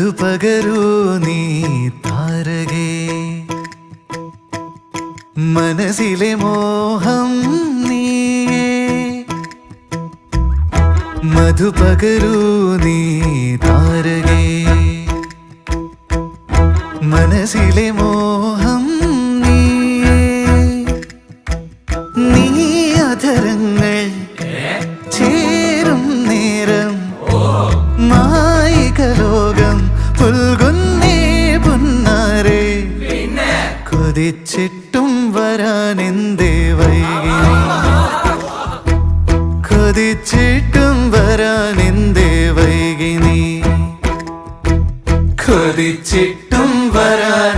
മധുപകരൂ നീ താരകേ മനസ്സിലെ മോഹം നീയേ മധുപകരൂ നീ താരകേ മനസ്സിലെ മോഹം നീയേ നീ അധരങ്ങൾ ചേരും നേരം മായികലോകം പുൽകുന്നേ പുന്നാരേ കൊതിച്ചിട്ടും വരാനെന്തേ വൈകി കൊതിച്ചിട്ടും വരാനെന്തേ വൈകി നീ കൊതിച്ചിട്ടും